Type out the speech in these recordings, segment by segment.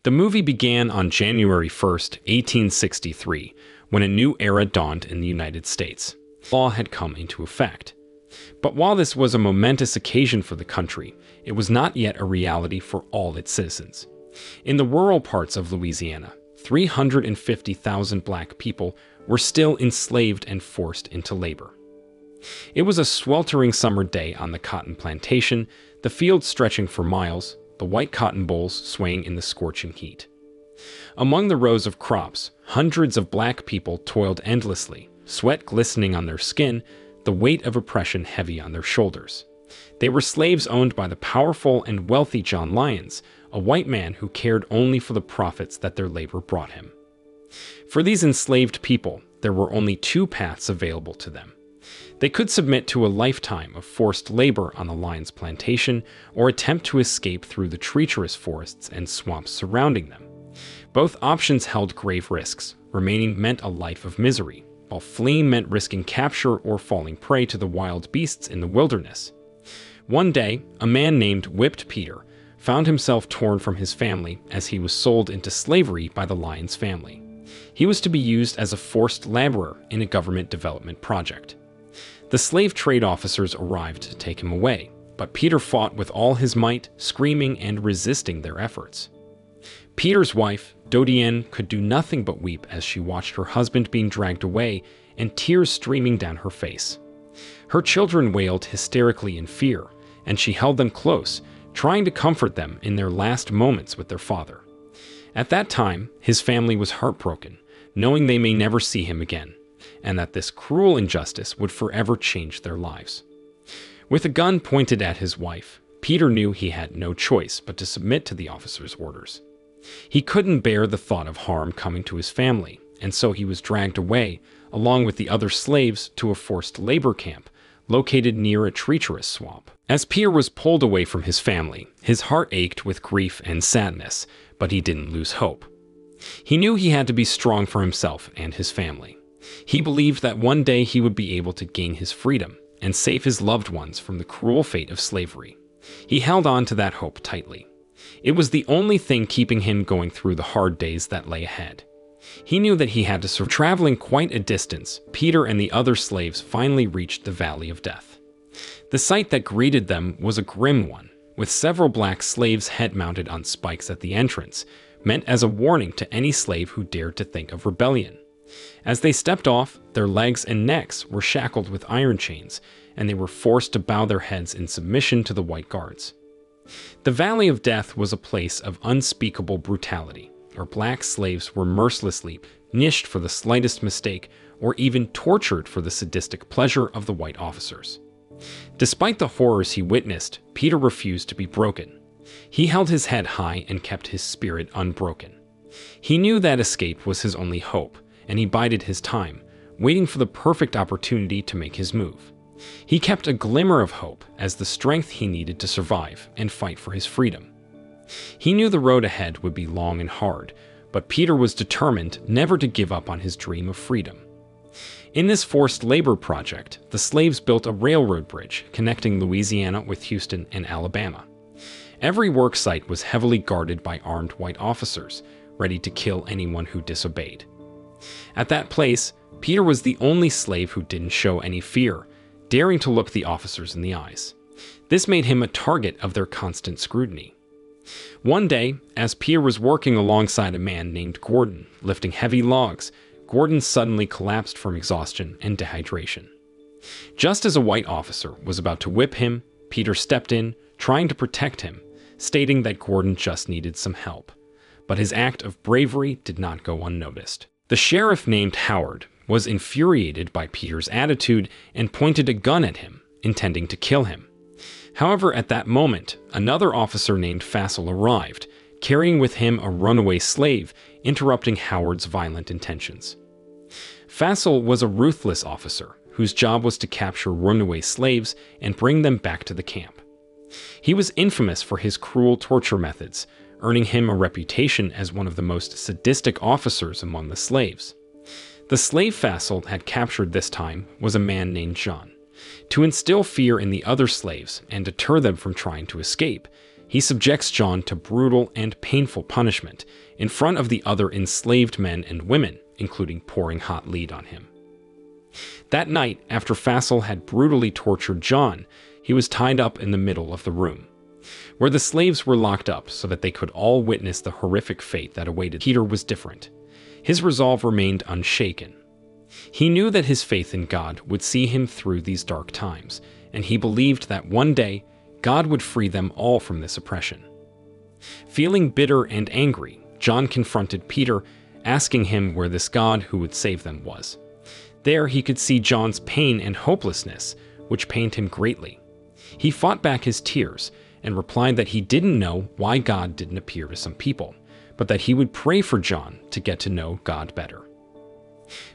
The movie began on January 1st, 1863, when a new era dawned in the United States. Law had come into effect. But while this was a momentous occasion for the country, it was not yet a reality for all its citizens. In the rural parts of Louisiana, 350,000 black people were still enslaved and forced into labor. It was a sweltering summer day on the cotton plantation, the fields stretching for miles, the white cotton bolls swaying in the scorching heat. Among the rows of crops, hundreds of black people toiled endlessly, sweat glistening on their skin, the weight of oppression heavy on their shoulders. They were slaves owned by the powerful and wealthy John Lyons, a white man who cared only for the profits that their labor brought him. For these enslaved people, there were only two paths available to them. They could submit to a lifetime of forced labor on the Lyons plantation or attempt to escape through the treacherous forests and swamps surrounding them. Both options held grave risks. Remaining meant a life of misery, while fleeing meant risking capture or falling prey to the wild beasts in the wilderness. One day, a man named Whipped Peter found himself torn from his family as he was sold into slavery by the Lyons family. He was to be used as a forced laborer in a government development project. The slave trade officers arrived to take him away, but Peter fought with all his might, screaming and resisting their efforts. Peter's wife, Dodienne, could do nothing but weep as she watched her husband being dragged away and tears streaming down her face. Her children wailed hysterically in fear, and she held them close, trying to comfort them in their last moments with their father. At that time, his family was heartbroken, knowing they may never see him again, and that this cruel injustice would forever change their lives. With a gun pointed at his wife, Peter knew he had no choice but to submit to the officer's orders. He couldn't bear the thought of harm coming to his family, and so he was dragged away, along with the other slaves, to a forced labor camp located near a treacherous swamp. As Peter was pulled away from his family, his heart ached with grief and sadness, but he didn't lose hope. He knew he had to be strong for himself and his family. He believed that one day he would be able to gain his freedom and save his loved ones from the cruel fate of slavery. He held on to that hope tightly. It was the only thing keeping him going through the hard days that lay ahead. He knew that he had to survive. Traveling quite a distance, Peter and the other slaves finally reached the Valley of Death. The sight that greeted them was a grim one, with several black slaves' head mounted on spikes at the entrance, meant as a warning to any slave who dared to think of rebellion. As they stepped off, their legs and necks were shackled with iron chains, and they were forced to bow their heads in submission to the white guards. The Valley of Death was a place of unspeakable brutality, where black slaves were mercilessly punished for the slightest mistake or even tortured for the sadistic pleasure of the white officers. Despite the horrors he witnessed, Peter refused to be broken. He held his head high and kept his spirit unbroken. He knew that escape was his only hope, and he bided his time, waiting for the perfect opportunity to make his move. He kept a glimmer of hope as the strength he needed to survive and fight for his freedom. He knew the road ahead would be long and hard, but Peter was determined never to give up on his dream of freedom. In this forced labor project, the slaves built a railroad bridge connecting Louisiana with Houston and Alabama. Every work site was heavily guarded by armed white officers, ready to kill anyone who disobeyed. At that place, Peter was the only slave who didn't show any fear, daring to look the officers in the eyes. This made him a target of their constant scrutiny. One day, as Peter was working alongside a man named Gordon, lifting heavy logs, Gordon suddenly collapsed from exhaustion and dehydration. Just as a white officer was about to whip him, Peter stepped in, trying to protect him, stating that Gordon just needed some help. But his act of bravery did not go unnoticed. The sheriff named Howard was infuriated by Peter's attitude and pointed a gun at him, intending to kill him. However, at that moment, another officer named Fassel arrived, carrying with him a runaway slave, interrupting Howard's violent intentions. Fassel was a ruthless officer whose job was to capture runaway slaves and bring them back to the camp. He was infamous for his cruel torture methods, earning him a reputation as one of the most sadistic officers among the slaves. The slave Fassel had captured this time was a man named John. To instill fear in the other slaves and deter them from trying to escape, he subjects John to brutal and painful punishment in front of the other enslaved men and women, including pouring hot lead on him. That night, after Fassel had brutally tortured John, he was tied up in the middle of the room, where the slaves were locked up so that they could all witness the horrific fate that awaited. Peter was different. His resolve remained unshaken. He knew that his faith in God would see him through these dark times, and he believed that one day God would free them all from this oppression. Feeling bitter and angry, John confronted Peter, asking him where this God who would save them was. There he could see John's pain and hopelessness, which pained him greatly. He fought back his tears and replied that he didn't know why God didn't appear to some people, but that he would pray for John to get to know God better.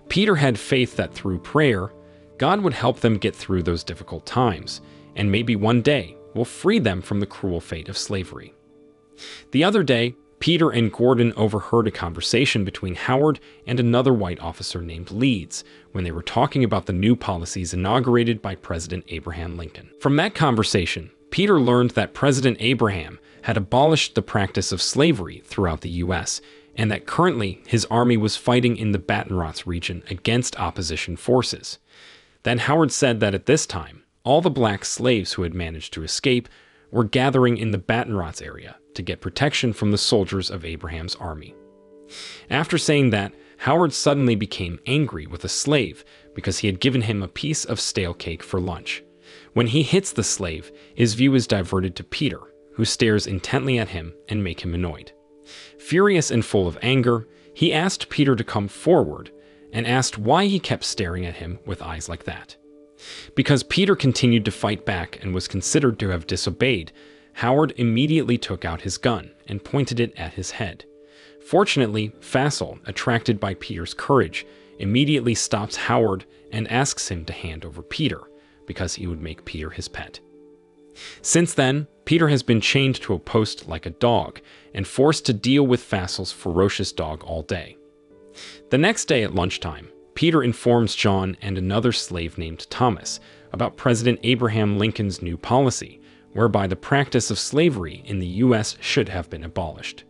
Peter had faith that through prayer, God would help them get through those difficult times, and maybe one day will free them from the cruel fate of slavery. The other day, Peter and Gordon overheard a conversation between Howard and another white officer named Leeds when they were talking about the new policies inaugurated by President Abraham Lincoln. From that conversation, Peter learned that President Abraham had abolished the practice of slavery throughout the U.S., and that currently his army was fighting in the Baton Rouge region against opposition forces. Then Howard said that at this time, all the black slaves who had managed to escape were gathering in the Baton Rouge area to get protection from the soldiers of Abraham's army. After saying that, Howard suddenly became angry with a slave because he had given him a piece of stale cake for lunch. When he hits the slave, his view is diverted to Peter, who stares intently at him and makes him annoyed. Furious and full of anger, he asked Peter to come forward and asked why he kept staring at him with eyes like that. Because Peter continued to fight back and was considered to have disobeyed, Howard immediately took out his gun and pointed it at his head. Fortunately, Fassel, attracted by Peter's courage, immediately stops Howard and asks him to hand over Peter, because he would make Peter his pet. Since then, Peter has been chained to a post like a dog and forced to deal with Fassel's ferocious dog all day. The next day at lunchtime, Peter informs John and another slave named Thomas about President Abraham Lincoln's new policy, whereby the practice of slavery in the U.S. should have been abolished.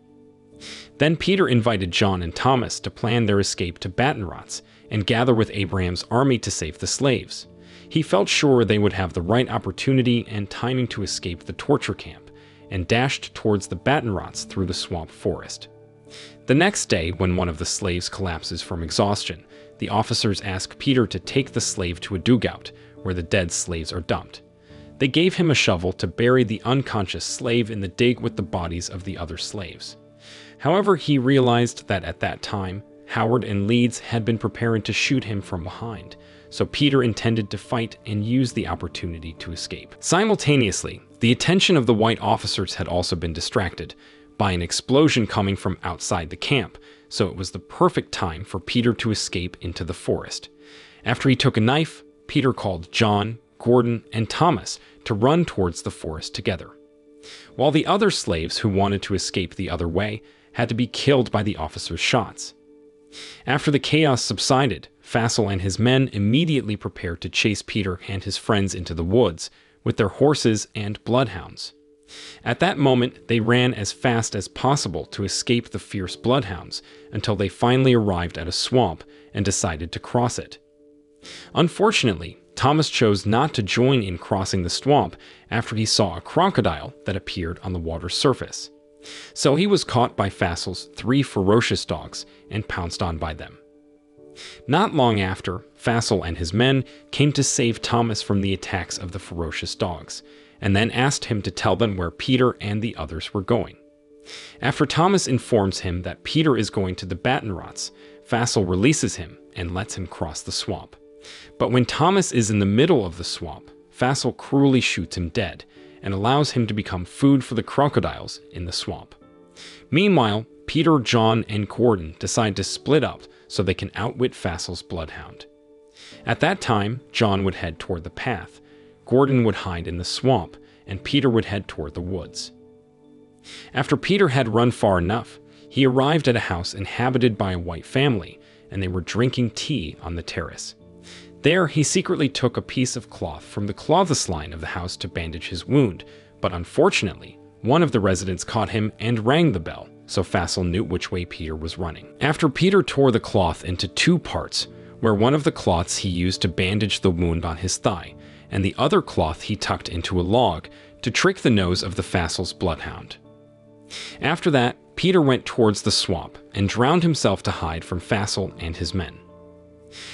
Then Peter invited John and Thomas to plan their escape to Baton Rouge and gather with Abraham's army to save the slaves. He felt sure they would have the right opportunity and timing to escape the torture camp, and dashed towards the Baton Rouge through the swamp forest. The next day, when one of the slaves collapses from exhaustion, the officers ask Peter to take the slave to a dugout, where the dead slaves are dumped. They gave him a shovel to bury the unconscious slave in the dig with the bodies of the other slaves. However, he realized that at that time, Howard and Leeds had been preparing to shoot him from behind, so Peter intended to fight and use the opportunity to escape. Simultaneously, the attention of the white officers had also been distracted by an explosion coming from outside the camp, so it was the perfect time for Peter to escape into the forest. After he took a knife, Peter called John, Gordon, and Thomas to run towards the forest together, while the other slaves who wanted to escape the other way had to be killed by the officers' shots. After the chaos subsided, Fassel and his men immediately prepared to chase Peter and his friends into the woods with their horses and bloodhounds. At that moment, they ran as fast as possible to escape the fierce bloodhounds until they finally arrived at a swamp and decided to cross it. Unfortunately, Thomas chose not to join in crossing the swamp after he saw a crocodile that appeared on the water's surface. So he was caught by Fassel's 3 ferocious dogs and pounced on by them. Not long after, Fassel and his men came to save Thomas from the attacks of the ferocious dogs, and then asked him to tell them where Peter and the others were going. After Thomas informs him that Peter is going to the Baton Rouge, Fassel releases him and lets him cross the swamp. But when Thomas is in the middle of the swamp, Fassel cruelly shoots him dead and allows him to become food for the crocodiles in the swamp. Meanwhile, Peter, John, and Gordon decide to split up so they can outwit Fassel's bloodhound. At that time, John would head toward the path, Gordon would hide in the swamp, and Peter would head toward the woods. After Peter had run far enough, he arrived at a house inhabited by a white family, and they were drinking tea on the terrace. There, he secretly took a piece of cloth from the clothesline of the house to bandage his wound, but unfortunately, one of the residents caught him and rang the bell, so Fassel knew which way Peter was running. After Peter tore the cloth into two parts, where one of the cloths he used to bandage the wound on his thigh, and the other cloth he tucked into a log to trick the nose of the Fassel's bloodhound. After that, Peter went towards the swamp and drowned himself to hide from Fassel and his men.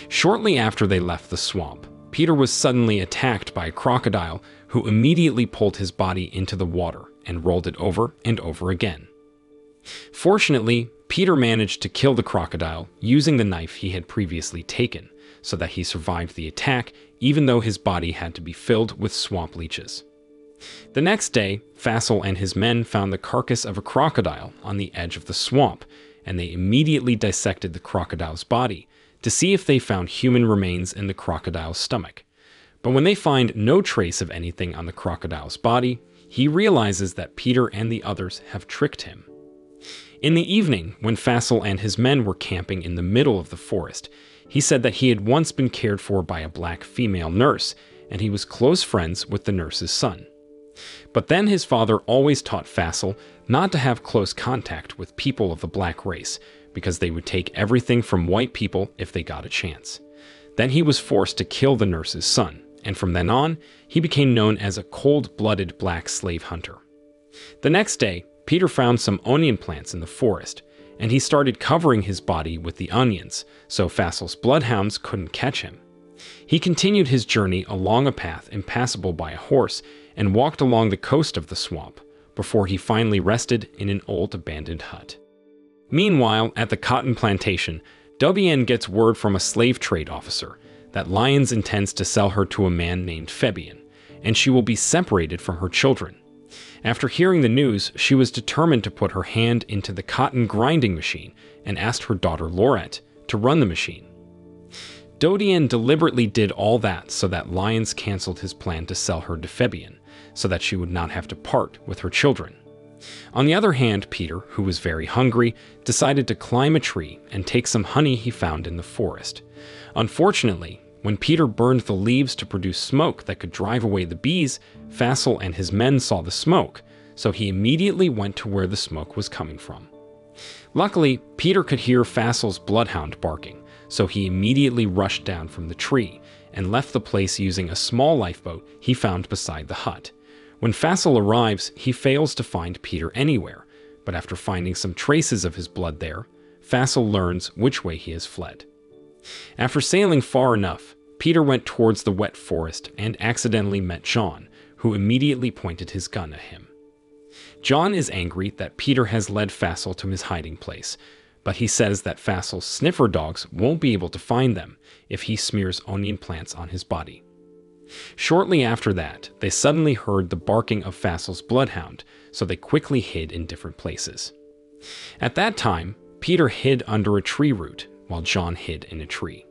Shortly after they left the swamp, Peter was suddenly attacked by a crocodile who immediately pulled his body into the water and rolled it over and over again. Fortunately, Peter managed to kill the crocodile using the knife he had previously taken, so that he survived the attack even though his body had to be filled with swamp leeches. The next day, Fassel and his men found the carcass of a crocodile on the edge of the swamp, and they immediately dissected the crocodile's body to see if they found human remains in the crocodile's stomach. But when they find no trace of anything on the crocodile's body, he realizes that Peter and the others have tricked him. In the evening, when Fassel and his men were camping in the middle of the forest, he said that he had once been cared for by a black female nurse, and he was close friends with the nurse's son. But then his father always taught Fassel not to have close contact with people of the black race, because they would take everything from white people if they got a chance. Then he was forced to kill the nurse's son, and from then on, he became known as a cold-blooded black slave hunter. The next day, Peter found some onion plants in the forest, and he started covering his body with the onions, so Fassel's bloodhounds couldn't catch him. He continued his journey along a path impassable by a horse and walked along the coast of the swamp, before he finally rested in an old abandoned hut. Meanwhile, at the cotton plantation, WN gets word from a slave trade officer that Lyons intends to sell her to a man named Fabian, and she will be separated from her children. After hearing the news, she was determined to put her hand into the cotton grinding machine and asked her daughter Laurette to run the machine. Dodian deliberately did all that so that Lyons canceled his plan to sell her to Fabian, so that she would not have to part with her children. On the other hand, Peter, who was very hungry, decided to climb a tree and take some honey he found in the forest. Unfortunately, when Peter burned the leaves to produce smoke that could drive away the bees, Fassel and his men saw the smoke, so he immediately went to where the smoke was coming from. Luckily, Peter could hear Fassel's bloodhound barking, so he immediately rushed down from the tree and left the place using a small lifeboat he found beside the hut. When Fassel arrives, he fails to find Peter anywhere, but after finding some traces of his blood there, Fassel learns which way he has fled. After sailing far enough, Peter went towards the wet forest and accidentally met John, who immediately pointed his gun at him. John is angry that Peter has led Fassel to his hiding place, but he says that Fassel's sniffer dogs won't be able to find them if he smears onion plants on his body. Shortly after that, they suddenly heard the barking of Fassel's bloodhound, so they quickly hid in different places. At that time, Peter hid under a tree root, while John hid in a tree.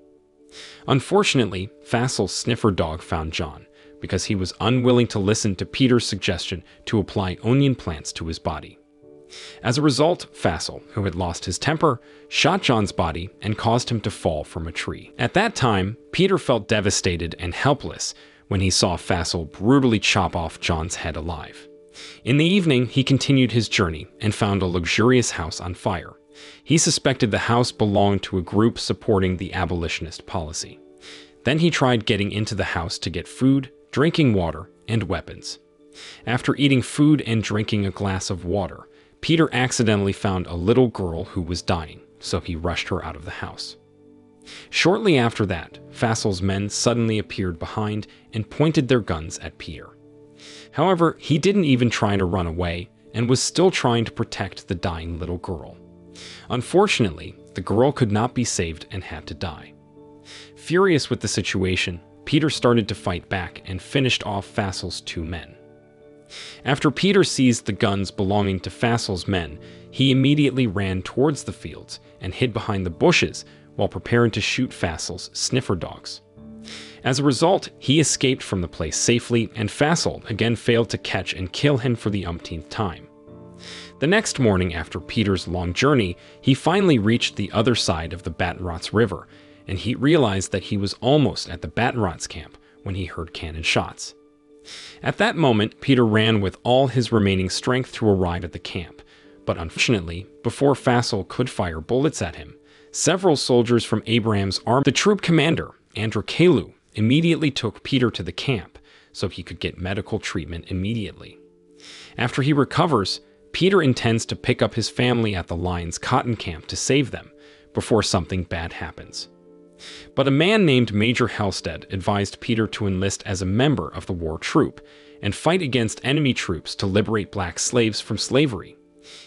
Unfortunately, Fassel's sniffer dog found John, because he was unwilling to listen to Peter's suggestion to apply onion plants to his body. As a result, Fassel, who had lost his temper, shot John's body and caused him to fall from a tree. At that time, Peter felt devastated and helpless when he saw Fassel brutally chop off John's head alive. In the evening, he continued his journey and found a luxurious house on fire. He suspected the house belonged to a group supporting the abolitionist policy. Then he tried getting into the house to get food, drinking water, and weapons. After eating food and drinking a glass of water, Peter accidentally found a little girl who was dying, so he rushed her out of the house. Shortly after that, Fassel's men suddenly appeared behind and pointed their guns at Peter. However, he didn't even try to run away and was still trying to protect the dying little girl. Unfortunately, the girl could not be saved and had to die. Furious with the situation, Peter started to fight back and finished off Fassel's two men. After Peter seized the guns belonging to Fassel's men, he immediately ran towards the fields and hid behind the bushes while preparing to shoot Fassel's sniffer dogs. As a result, he escaped from the place safely, and Fassel again failed to catch and kill him for the umpteenth time. The next morning after Peter's long journey, he finally reached the other side of the Battenrots River, and he realized that he was almost at the Battenrots camp when he heard cannon shots. At that moment, Peter ran with all his remaining strength to arrive at the camp, but unfortunately, before Fassel could fire bullets at him, several soldiers from Abraham's army, the troop commander, Andrew Kalu, immediately took Peter to the camp so he could get medical treatment immediately. After he recovers, Peter intends to pick up his family at the Lions cotton camp to save them before something bad happens. But a man named Major Halstead advised Peter to enlist as a member of the war troop and fight against enemy troops to liberate black slaves from slavery.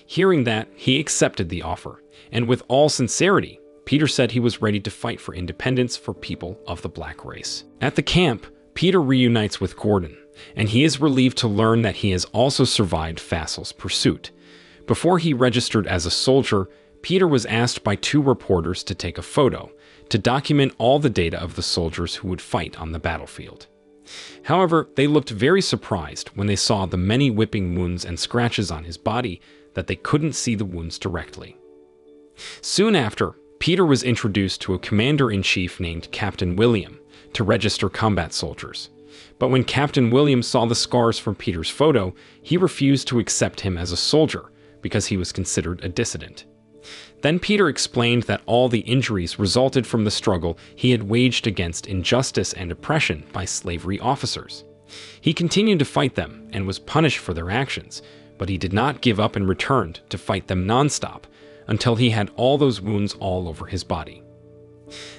Hearing that, he accepted the offer, and with all sincerity, Peter said he was ready to fight for independence for people of the black race. At the camp, Peter reunites with Gordon, and he is relieved to learn that he has also survived Fassel's pursuit. Before he registered as a soldier, Peter was asked by 2 reporters to take a photo to document all the data of the soldiers who would fight on the battlefield. However, they looked very surprised when they saw the many whipping wounds and scratches on his body that they couldn't see the wounds directly. Soon after, Peter was introduced to a commander-in-chief named Captain William to register combat soldiers. But when Captain William saw the scars from Peter's photo, he refused to accept him as a soldier because he was considered a dissident. Then Peter explained that all the injuries resulted from the struggle he had waged against injustice and oppression by slavery officers. He continued to fight them and was punished for their actions, but he did not give up and returned to fight them nonstop until he had all those wounds all over his body.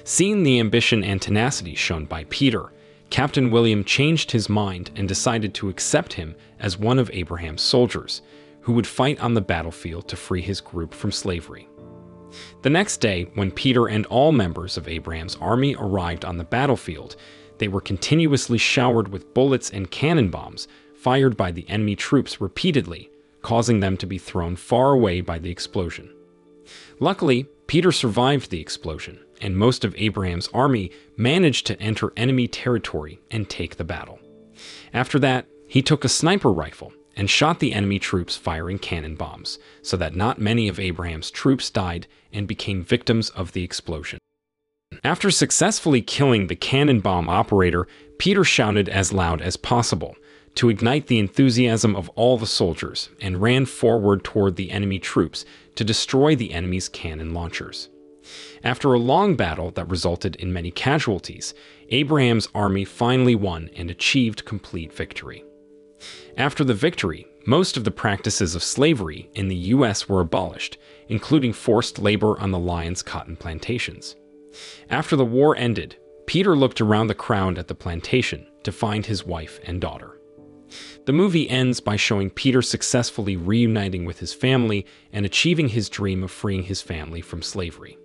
Seeing the ambition and tenacity shown by Peter, Captain William changed his mind and decided to accept him as one of Abraham's soldiers, who would fight on the battlefield to free his group from slavery. The next day, when Peter and all members of Abraham's army arrived on the battlefield, they were continuously showered with bullets and cannon bombs fired by the enemy troops repeatedly, causing them to be thrown far away by the explosion. Luckily, Peter survived the explosion, and most of Abraham's army managed to enter enemy territory and take the battle. After that, he took a sniper rifle and shot the enemy troops firing cannon bombs, so that not many of Abraham's troops died and became victims of the explosion. After successfully killing the cannon bomb operator, Peter shouted as loud as possible to ignite the enthusiasm of all the soldiers and ran forward toward the enemy troops to destroy the enemy's cannon launchers. After a long battle that resulted in many casualties, Abraham's army finally won and achieved complete victory. After the victory, most of the practices of slavery in the U.S. were abolished, including forced labor on the Lions cotton plantations. After the war ended, Peter looked around the crowd at the plantation to find his wife and daughter. The movie ends by showing Peter successfully reuniting with his family and achieving his dream of freeing his family from slavery.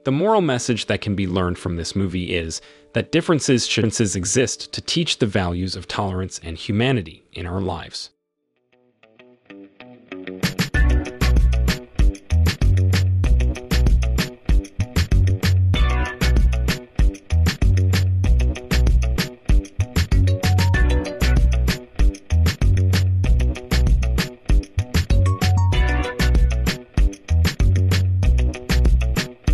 The moral message that can be learned from this movie is that differences exist to teach the values of tolerance and humanity in our lives.